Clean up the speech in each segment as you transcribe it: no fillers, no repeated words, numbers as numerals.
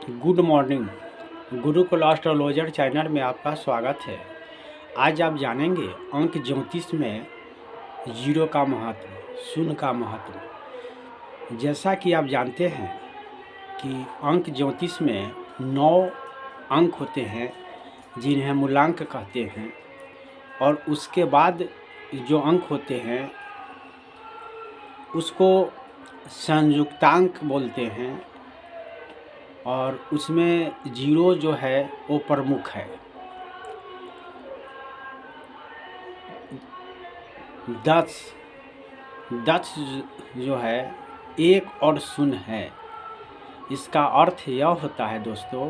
Good morning. Gurukul astrologer channel में आपका स्वागत है। आज आप जानेंगे अंक ज्योतिष में जीरो का महत्व, शून्य का महत्व। जैसा कि आप जानते हैं कि अंक ज्योतिष में 9 अंक होते हैं जिन्हें मूलांक कहते हैं, और उसके बाद जो अंक होते हैं उसको संयुक्तांक बोलते हैं, और उसमें जीरो जो है वो प्रमुख है। 10 जो है एक और शून्य है। इसका अर्थ यह होता है दोस्तों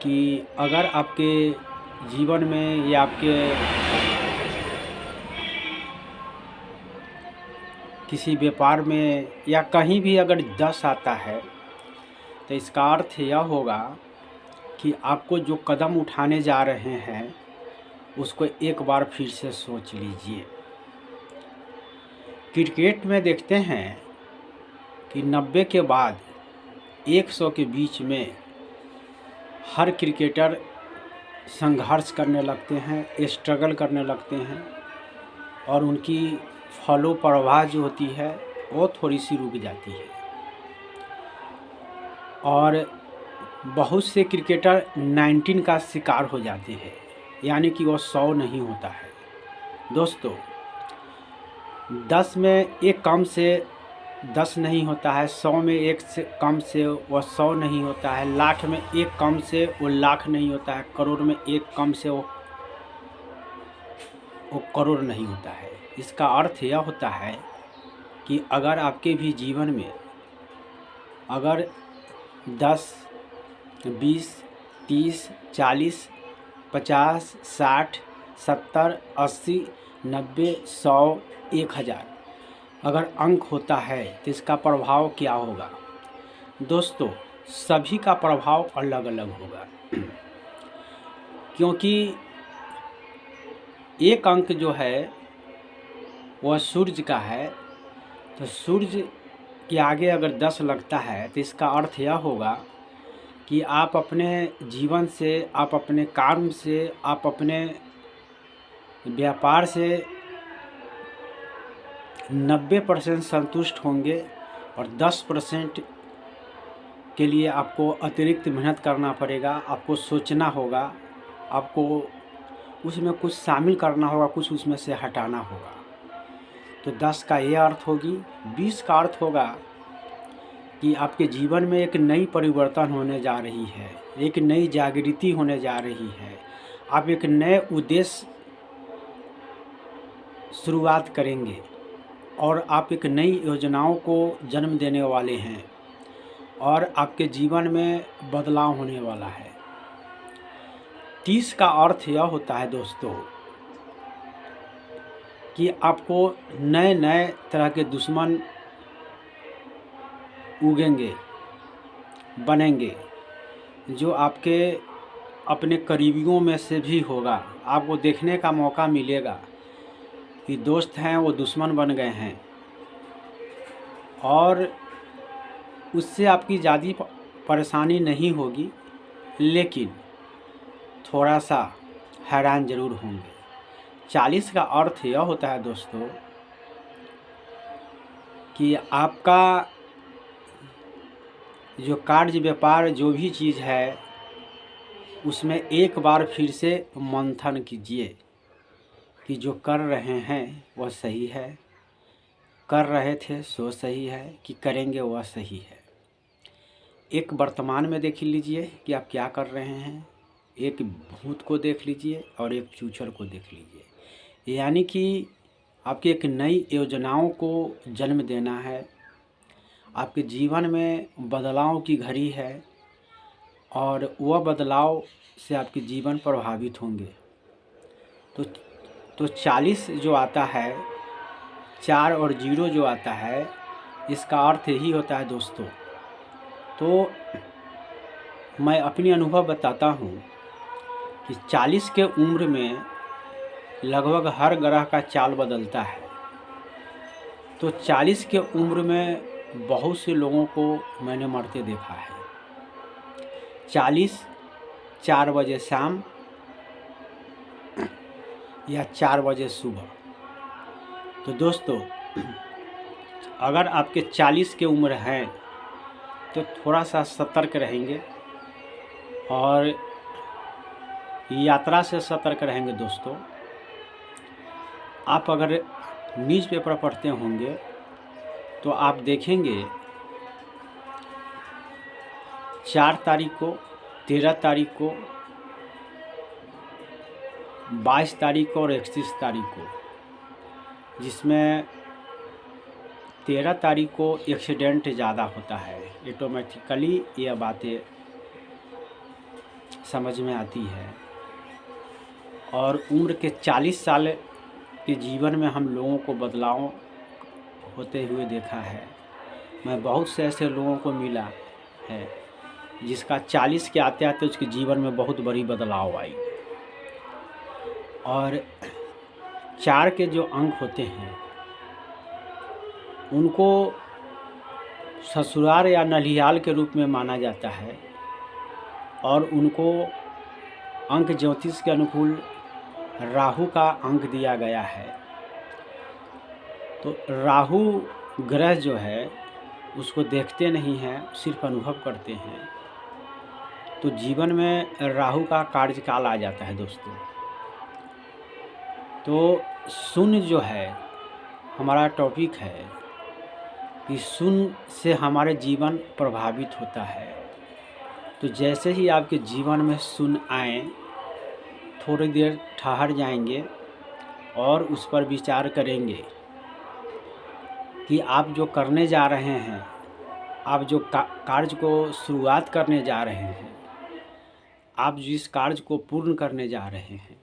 कि अगर आपके जीवन में या आपके किसी व्यापार में या कहीं भी अगर 10 आता है तो इसका अर्थ यह होगा कि आपको जो कदम उठाने जा रहे हैं उसको एक बार फिर से सोच लीजिए। क्रिकेट में देखते हैं कि 90 के बाद 100 के बीच में हर क्रिकेटर संघर्ष करने लगते हैं, स्ट्रगल करने लगते हैं, और उनकी फॉलो प्रवाह जो होती है वो थोड़ी सी रुक जाती है। और बहुत से क्रिकेटर 19 का शिकार हो जाते हैं, यानी कि वो 100 नहीं होता है। दोस्तों, 10 में एक कम से 10 नहीं होता है, 100 में एक से कम से वो 100 नहीं होता है, लाख में एक कम से वो लाख नहीं होता है, करोड़ में एक कम से वो करोड़ नहीं होता है। इसका अर्थ यह होता है कि अगर आपके भी जीवन में अगर 10, 20, 30, 40, 50, 60, 70, 80, 90, 100, 1000 अगर अंक होता है तो इसका प्रभाव क्या होगा? दोस्तों, सभी का प्रभाव अलग अलग होगा, क्योंकि एक अंक जो है वह सूर्य का है। तो सूर्य के आगे अगर 10 लगता है तो इसका अर्थ यह होगा कि आप अपने जीवन से, आप अपने काम से, आप अपने व्यापार से 90% संतुष्ट होंगे, और 10% के लिए आपको अतिरिक्त मेहनत करना पड़ेगा, आपको सोचना होगा, आपको उसमें कुछ शामिल करना होगा, कुछ उसमें से हटाना होगा। तो 10 का ये अर्थ होगी। 20 का अर्थ होगा कि आपके जीवन में एक नई परिवर्तन होने जा रही है, एक नई जागृति होने जा रही है। आप एक नए उद्देश्य शुरुआत करेंगे और आप एक नई योजनाओं को जन्म देने वाले हैं, और आपके जीवन में बदलाव होने वाला है। 30 का अर्थ यह होता है दोस्तों कि आपको नए नए तरह के दुश्मन उगेंगे, बनेंगे, जो आपके अपने करीबियों में से भी होगा। आपको देखने का मौका मिलेगा कि दोस्त हैं वो दुश्मन बन गए हैं, और उससे आपकी ज़्यादा परेशानी नहीं होगी, लेकिन थोड़ा सा हैरान ज़रूर होंगे। 40 का अर्थ यह होता है दोस्तों कि आपका जो कार्य, व्यापार, जो भी चीज़ है उसमें एक बार फिर से मंथन कीजिए कि जो कर रहे हैं वह सही है, कर रहे थे सो सही है, कि करेंगे वह सही है। एक वर्तमान में देख लीजिए कि आप क्या कर रहे हैं, एक भूत को देख लीजिए और एक फ्यूचर को देख लीजिए। यानी कि आपकी एक नई योजनाओं को जन्म देना है, आपके जीवन में बदलाव की घड़ी है, और वह बदलाव से आपके जीवन प्रभावित होंगे। तो 40 जो आता है, 4 और 0 जो आता है, इसका अर्थ यही होता है दोस्तों। तो मैं अपनी अनुभव बताता हूँ कि 40 के उम्र में लगभग हर ग्रह का चाल बदलता है। तो 40 के उम्र में बहुत से लोगों को मैंने मरते देखा है। 40 4 बजे शाम या 4 बजे सुबह। तो दोस्तों, अगर आपके 40 की उम्र है तो थोड़ा सा सतर्क रहेंगे और यात्रा से सतर्क रहेंगे। दोस्तों, आप अगर न्यूज़पेपर पढ़ते होंगे तो आप देखेंगे 4 तारीख को, 13 तारीख को, 22 तारीख को और 31 तारीख को, जिसमें 13 तारीख को एक्सीडेंट ज़्यादा होता है। ऑटोमेटिकली यह बातें समझ में आती है। और उम्र के 40 साल के जीवन में हम लोगों को बदलाव होते हुए देखा है। मैं बहुत से ऐसे लोगों को मिला है जिसका 40 के आते आते उसके जीवन में बहुत बड़ी बदलाव आई। और 4 के जो अंक होते हैं उनको ससुराल या नलिहाल के रूप में माना जाता है और उनको अंक ज्योतिष के अनुकूल राहु का अंक दिया गया है। तो राहु ग्रह जो है उसको देखते नहीं हैं, सिर्फ अनुभव करते हैं। तो जीवन में राहु का कार्यकाल आ जाता है दोस्तों। तो शून्य जो है हमारा टॉपिक है कि शून्य से हमारे जीवन प्रभावित होता है। तो जैसे ही आपके जीवन में शून्य आए, थोड़ी देर ठहर जाएंगे और उस पर विचार करेंगे कि आप जो करने जा रहे हैं, आप जो कार्य को शुरुआत करने जा रहे हैं, आप जिस कार्य को पूर्ण करने जा रहे हैं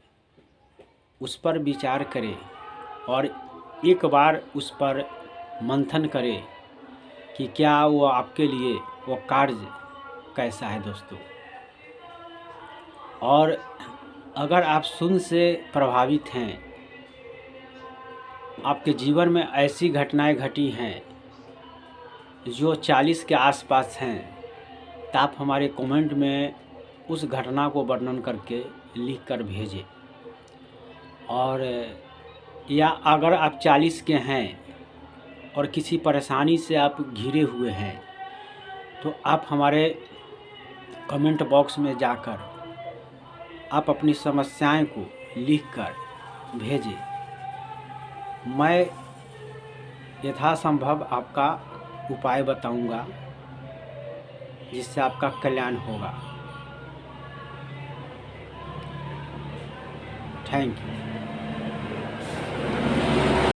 उस पर विचार करें और एक बार उस पर मंथन करें कि क्या वो आपके लिए वो कार्य कैसा है दोस्तों। और अगर आप शून्य से प्रभावित हैं, आपके जीवन में ऐसी घटनाएं घटी हैं जो 40 के आसपास हैं, तो आप हमारे कमेंट में उस घटना को वर्णन करके लिख कर भेजें। और या अगर आप 40 के हैं और किसी परेशानी से आप घिरे हुए हैं तो आप हमारे कमेंट बॉक्स में जाकर आप अपनी समस्याएं को लिखकर भेजें। मैं यथासंभव आपका उपाय बताऊंगा जिससे आपका कल्याण होगा। Thank you.